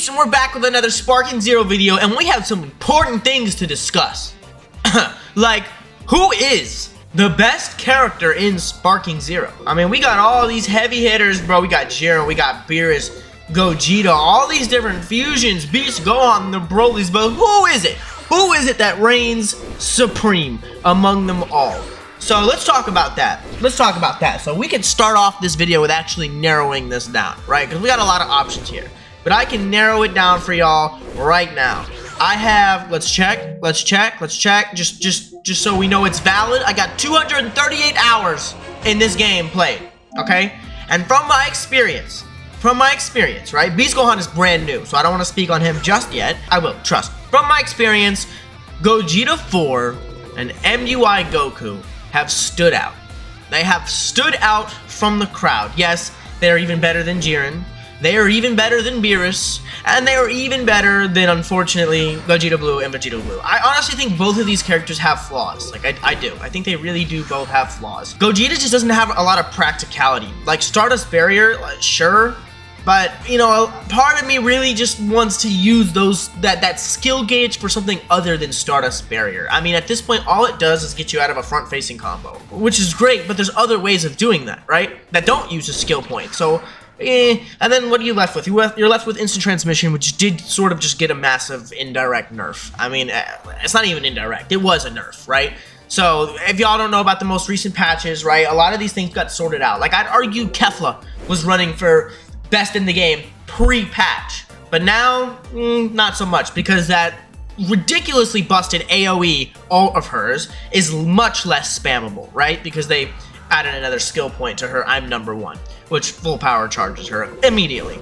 peeps, and we're back with another Sparking Zero video, and we have some important things to discuss. Like, who is the best character in Sparking Zero? I mean, we got all these heavy hitters, bro. We got Jiren, we got Beerus, Gogeta, all these different fusions, Beast, Gohan, the Brolys, but who is it? Who is it that reigns supreme among them all? So let's talk about that. So we can start off this video with actually narrowing this down, right? Because we got a lot of options here. But I can narrow it down for y'all right now. I have, let's check, just so we know it's valid. I got 238 hours in this game played, okay? And from my experience, right? Beast Gohan is brand new, so I don't want to speak on him just yet. I will, trust. From my experience, Gogeta 4 and MUI Goku have stood out. They have stood out from the crowd. Yes, they are even better than Jiren. They are even better than Beerus, and they are even better than, unfortunately, Gogeta Blue and Vegeta Blue. I honestly think both of these characters have flaws. Like, I do. I think they really do both have flaws. Gogeta just doesn't have a lot of practicality. Like, Stardust Barrier, like, sure, but, you know, part of me really just wants to use that skill gauge for something other than Stardust Barrier. I mean, at this point, all it does is get you out of a front-facing combo, which is great, but there's other ways of doing that, right? That don't use a skill point, so... and then what are you left with? You're left with instant transmission, which did sort of just get a massive indirect nerf. I mean, it's not even indirect. It was a nerf, right? So, if y'all don't know about the most recent patches, right, a lot of these things got sorted out. Like, I'd argue Kefla was running for best in the game pre-patch. But now, not so much, because that ridiculously busted AoE, all of hers, is much less spammable, right? Because they added another skill point to her I'm number one, which full power charges her immediately.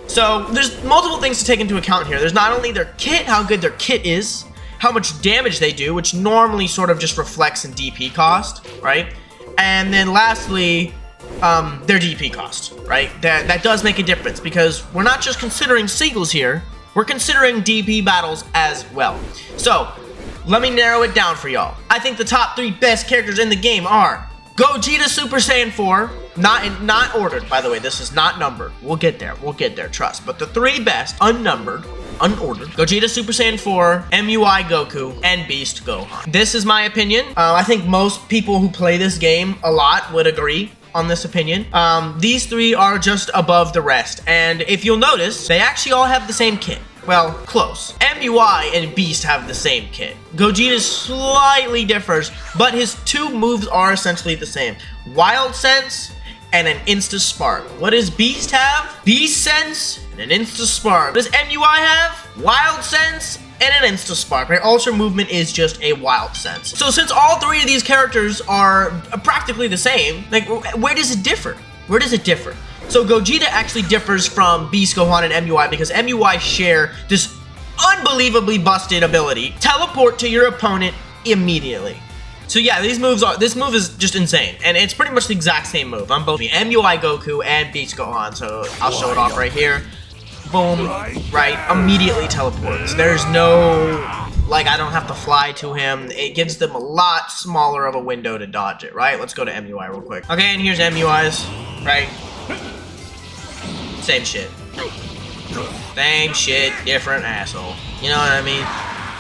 So there's multiple things to take into account here. There's not only their kit, how good their kit is, how much damage they do, which normally sort of just reflects in DP cost, right? And then lastly, their DP cost, right? That does make a difference, because we're not just considering singles here, we're considering DP battles as well. So let me narrow it down for y'all. I think the top 3 best characters in the game are Gogeta Super Saiyan 4, not ordered, by the way, this is not numbered. We'll get there, trust. But the 3 best, unordered, Gogeta Super Saiyan 4, MUI Goku, and Beast Gohan. This is my opinion. I think most people who play this game a lot would agree on this opinion. These 3 are just above the rest, and if you'll notice, they actually all have the same kit. Well, close. MUI and Beast have the same kit. Gogeta slightly differs, but his 2 moves are essentially the same. Wild Sense and an Insta Spark. What does Beast have? Beast Sense and an Insta Spark. What does MUI have? Wild Sense and an Insta Spark, right? Ultra Movement is just a Wild Sense. So since all 3 of these characters are practically the same, like, where does it differ? So Gogeta actually differs from Beast Gohan and MUI because MUI share this unbelievably busted ability, teleport to your opponent immediately. So yeah, this move is just insane, and it's pretty much the exact same move on both the MUI Goku and Beast Gohan. So I'll show it off right here. Boom, right, immediately teleports. There's no, like, I don't have to fly to him. It gives them a lot smaller of a window to dodge it, right? Let's go to MUI real quick. Okay, and here's MUI's, right? Same shit. Same shit, different asshole. You know what I mean?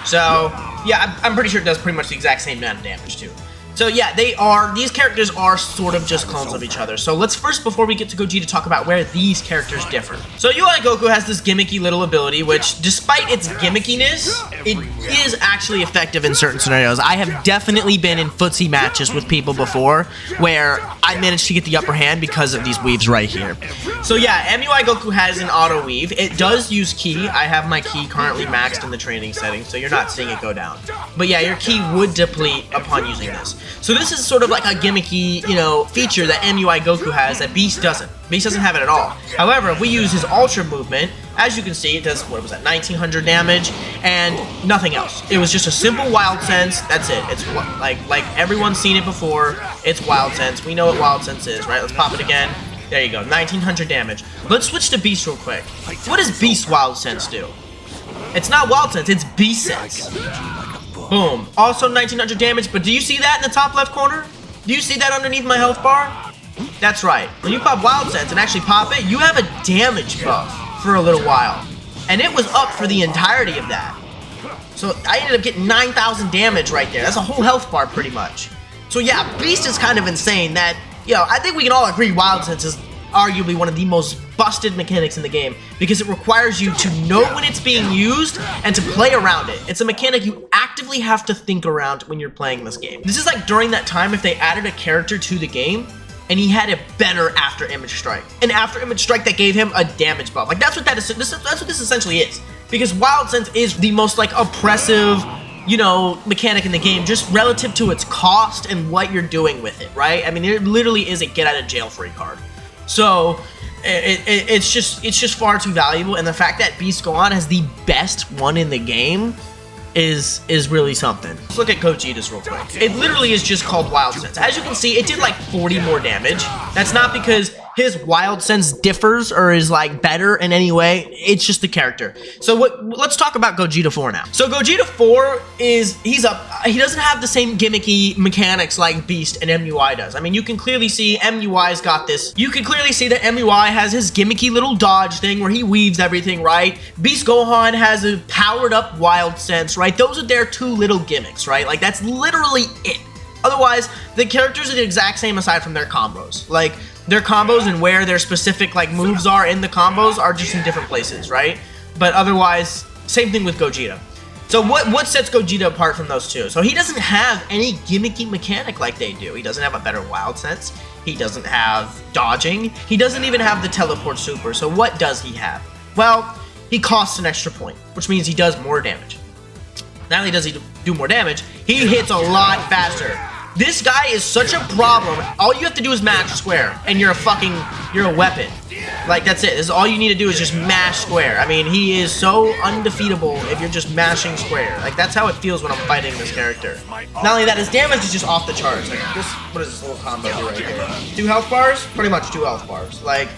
So, yeah, I'm pretty sure it does pretty much the exact same amount of damage, too. So, yeah, these characters are sort of just clones of each other. So, let's first, before we get to Gogeta, talk about where these characters differ. So, UI Goku has this gimmicky little ability, which, despite its gimmickiness, it is actually effective in certain scenarios. I have definitely been in footsie matches with people before, where I managed to get the upper hand because of these weaves right here. So, yeah, MUI Goku has an auto weave. It does use ki. I have my ki currently maxed in the training setting, so you're not seeing it go down. But, yeah, your ki would deplete upon using this. So this is sort of like a gimmicky, you know, feature that MUI Goku has that Beast doesn't. Beast doesn't have it at all. However, if we use his Ultra Movement, as you can see, it does, what was that, 1900 damage, and nothing else. It was just a simple Wild Sense, that's it. It's like everyone's seen it before, it's Wild Sense. We know what Wild Sense is, right? Let's pop it again. There you go, 1900 damage. Let's switch to Beast real quick. What does Beast Wild Sense do? It's not Wild Sense, it's Beast Sense. Boom. Also 1900 damage, but do you see that in the top left corner? Do you see that underneath my health bar? That's right. When you pop Wild Sense and actually pop it, you have a damage buff for a little while. and it was up for the entirety of that. So I ended up getting 9,000 damage right there. That's a whole health bar pretty much. So yeah, Beast is kind of insane. That, you know, I think we can all agree Wild Sense is arguably one of the most busted mechanics in the game because it requires you to know when it's being used and to play around it. It's a mechanic you actively have to think around when you're playing this game. This is like during that time if they added a character to the game and he had a better after image strike. An after image strike that gave him a damage buff. Like that's what that is. That's what this essentially is. Because Wild Sense is the most like oppressive, you know, mechanic in the game, just relative to its cost and what you're doing with it, right? I mean, it literally is a get out of jail free card. So it's just far too valuable, and the fact that Beast Go On has the best one in the game is really something. Let's look at Gogeta's real quick. It literally is just called Wild Sense. As you can see, it did like 40 more damage. That's not because his Wild Sense differs or is like better in any way. It's just the character. So let's talk about Gogeta 4 now. So Gogeta 4 he doesn't have the same gimmicky mechanics like Beast and MUI does. I mean, you can clearly see MUI's got this. You can clearly see that MUI has his gimmicky little dodge thing where he weaves everything, right? Beast Gohan has a powered up Wild Sense, right? Those are their two little gimmicks, right? Like that's literally it. Otherwise, the characters are the exact same aside from their combos. Like, their combos and where their specific like moves are in the combos are just in different places, right? But otherwise, same thing with Gogeta. So what sets Gogeta apart from those two? So he doesn't have any gimmicky mechanic like they do. He doesn't have a better Wild Sense. He doesn't have dodging. He doesn't even have the teleport super. So what does he have? Well, he costs an extra point, which means he does more damage. Not only does he do more damage, he hits a lot faster. This guy is such a problem. All you have to do is mash square, and you're a weapon. Like, that's it. This is all you need to do is just mash square. I mean, he is so undefeatable if you're just mashing square. Like, that's how it feels when I'm fighting this character. Not only that, his damage is just off the charts. Like, what does this little combo do right here? 2 health bars? Pretty much 2 health bars. Like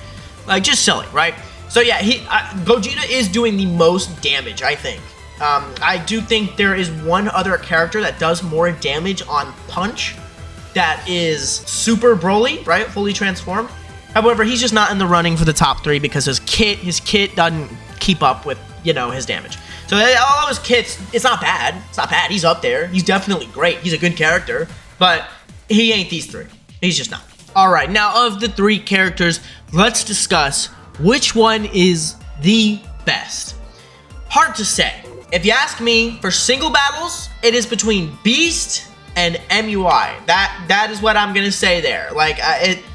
just silly, right? So yeah, Gogeta is doing the most damage, I think. I do think there is one other character that does more damage on punch that is Super Broly, right? Fully transformed. However, he's just not in the running for the top 3 because his kit doesn't keep up with, you know, his damage. So all of his kits, it's not bad. It's not bad. He's up there. He's definitely great. He's a good character, but he ain't these 3. He's just not. All right, now of the 3 characters, let's discuss which one is the best. Hard to say. If you ask me, for single battles, it is between Beast and MUI. That is what I'm gonna say there. Like,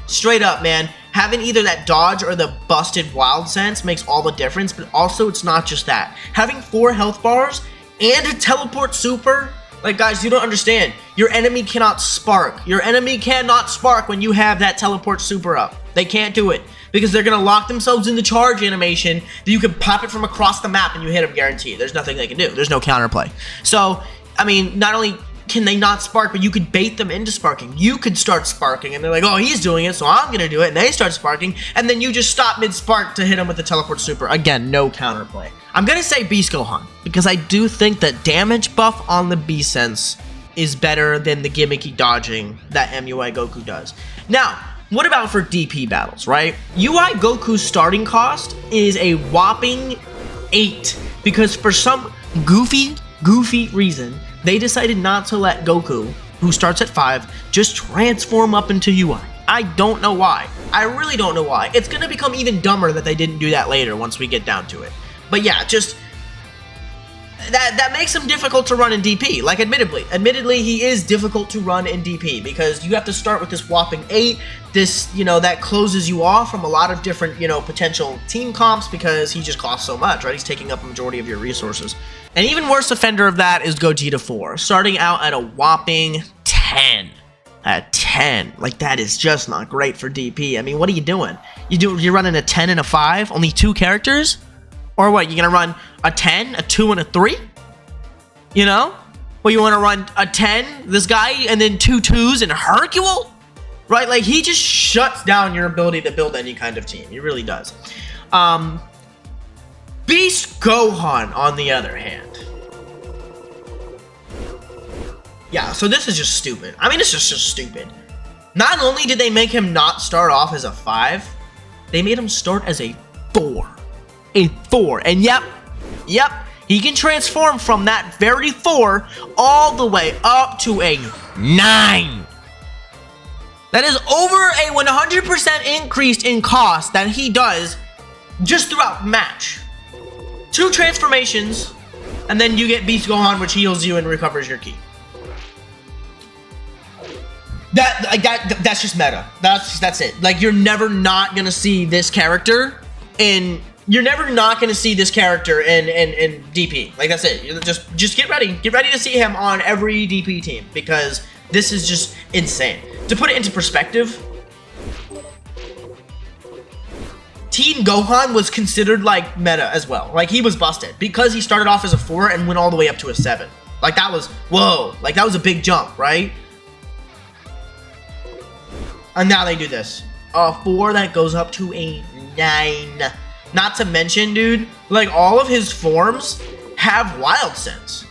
straight up, man. Having either that dodge or the busted Wild Sense makes all the difference, but also it's not just that. Having 4 health bars and a teleport super, like, guys, you don't understand. Your enemy cannot spark. Your enemy cannot spark when you have that teleport super up. They can't do it. Because they're going to lock themselves in the charge animation that you can pop it from across the map and you hit them guaranteed. There's nothing they can do. There's no counterplay. So, I mean, not only can they not spark, but you could bait them into sparking. You could start sparking and they're like, oh, he's doing it, so I'm going to do it. And they start sparking and then you just stop mid-spark to hit them with the teleport super. Again, no counterplay. I'm going to say Beast Gohan because I do think that damage buff on the Beast Sense is better than the gimmicky dodging that MUI Goku does. Now, what about for DP battles, right? UI Goku's starting cost is a whopping 8 because for some goofy reason, they decided not to let Goku, who starts at 5, just transform up into UI. I don't know why. I really don't know why. It's gonna become even dumber that they didn't do that later once we get down to it. But yeah, just that makes him difficult to run in DP. Like, admittedly, he is difficult to run in DP because you have to start with this whopping 8. This, you know, that closes you off from a lot of different, you know, potential team comps because he just costs so much, right? He's taking up a majority of your resources. An even worse offender of that is Gogeta 4, starting out at a whopping 10. At 10. Like, that is just not great for DP. I mean, what are you doing? You're running a 10 and a 5? Only 2 characters? Or what, you're gonna run a 10, a 2, and a 3? You know? Well, you wanna run a 10, this guy, and then 2 2s and Hercule? Right? Like, he just shuts down your ability to build any kind of team. He really does. Beast Gohan, on the other hand. Yeah, so this is just stupid. I mean, it's just stupid. Not only did they make him not start off as a 5, they made him start as a 4. A 4. And yep, Yep, he can transform from that very 4 all the way up to a 9. That is over a 100% increase in cost that he does just throughout the match. 2 transformations, and then you get Beast Gohan, which heals you and recovers your ki. That's just meta. That's it. Like, you're never not gonna see this character in. You're never not gonna see this character in DP. Like, that's it. Just get ready. Get ready to see him on every DP team, because this is just insane. To put it into perspective, Teen Gohan was considered like meta as well. Like, he was busted because he started off as a 4 and went all the way up to a 7. Like, that was, whoa, like, that was a big jump, right? And now they do this. A 4 that goes up to a 9. Not to mention, dude, like, all of his forms have Wild Sense.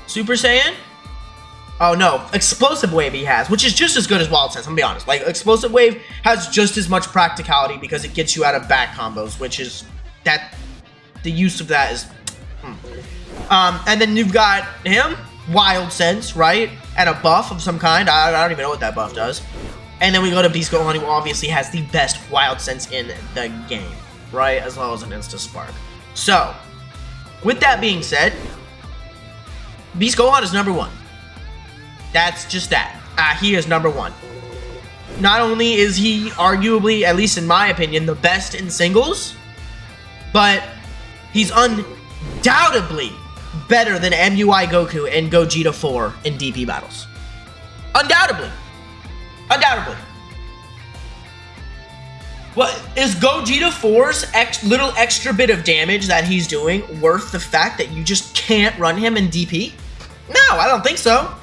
Super Saiyan? Oh, no. Explosive Wave he has, which is just as good as Wild Sense, I'm gonna be honest. Like, Explosive Wave has just as much practicality because it gets you out of back combos, which is, that, the use of that is, and then you've got him, Wild Sense, right? And a buff of some kind. I don't even know what that buff does. And then we go to Beast Gohan, who obviously has the best Wild Sense in the game, right? As well as an Insta Spark. So, with that being said, Beast Gohan is number 1. That's just that. He is number 1. Not only is he arguably, at least in my opinion, the best in singles, but he's undoubtedly better than MUI Goku and Gogeta 4 in DP battles. Undoubtedly. Undoubtedly. What is Gogeta 4's little extra bit of damage that he's doing worth the fact that you just can't run him in DP? No, I don't think so.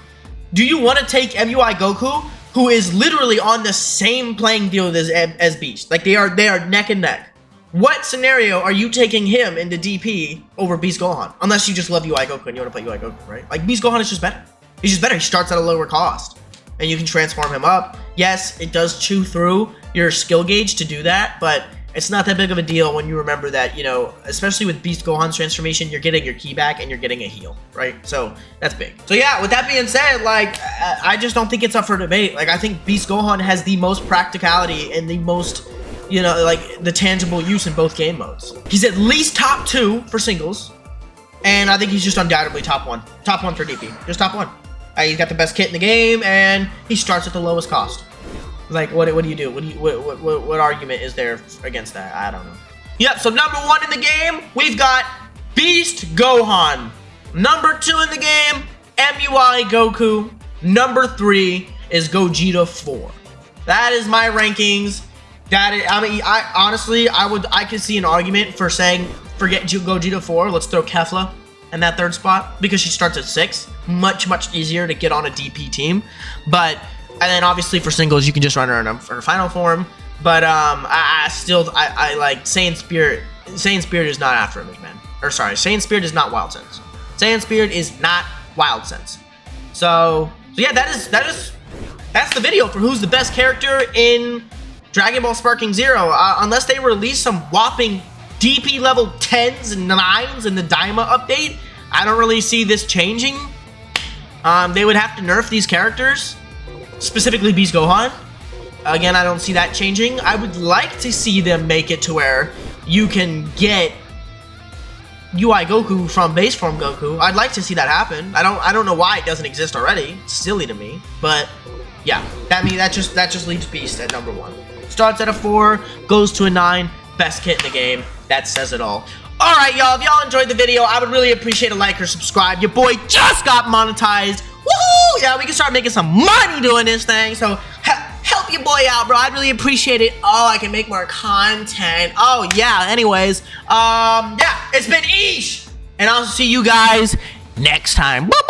Do you want to take MUI Goku, who is literally on the same playing field as Beast? Like, they are neck and neck. What scenario are you taking him into DP over Beast Gohan? Unless you just love UI Goku and you want to play UI Goku, right? Like, Beast Gohan is just better. He's just better. He starts at a lower cost. And you can transform him up. Yes, it does chew through your skill gauge to do that, but it's not that big of a deal when you remember that, you know, especially with Beast Gohan's transformation, you're getting your ki back and you're getting a heal, right? So, that's big. So yeah, with that being said, like, I just don't think it's up for debate. Like, I think Beast Gohan has the most practicality and the most, you know, like, the tangible use in both game modes. He's at least top 2 for singles, and I think he's just undoubtedly top 1. Top 1 for DP. Just top 1. He's got the best kit in the game, and he starts at the lowest cost. Like, what do you do? What argument is there against that? I don't know. Yep, so number 1 in the game, we've got Beast Gohan. Number 2 in the game, MUI Goku. Number 3 is Gogeta 4. That is my rankings. That is, I mean, I could see an argument for saying, forget Gogeta 4, let's throw Kefla in that 3rd spot, because she starts at 6. Much easier to get on a DP team. But, and then obviously for singles, you can just run her in her final form. But I like Saiyan Spirit. Saiyan Spirit is not after me, man. Or sorry, Saiyan Spirit is not Wild Sense. Saiyan Spirit is not Wild Sense. So yeah, that's the video for who's the best character in Dragon Ball Sparking Zero. Unless they release some whopping DP level 10s and 9s in the Daima update, I don't really see this changing. They would have to nerf these characters, specifically Beast Gohan. Again, I don't see that changing. I would like to see them make it to where you can get UI Goku from base form Goku. I'd like to see that happen. I don't know why it doesn't exist already. It's silly to me, but yeah, that just leaves Beast at number 1. Starts at a 4, goes to a 9. Best kit in the game. That says it all. Alright, y'all, if y'all enjoyed the video, I would really appreciate a like or subscribe. Your boy just got monetized. Woohoo! Yeah, we can start making some money doing this thing, so help your boy out, bro. I'd really appreciate it. Oh, I can make more content. Oh, yeah, anyways. Yeah, it's been Ish, and I'll see you guys next time. Bye-bye!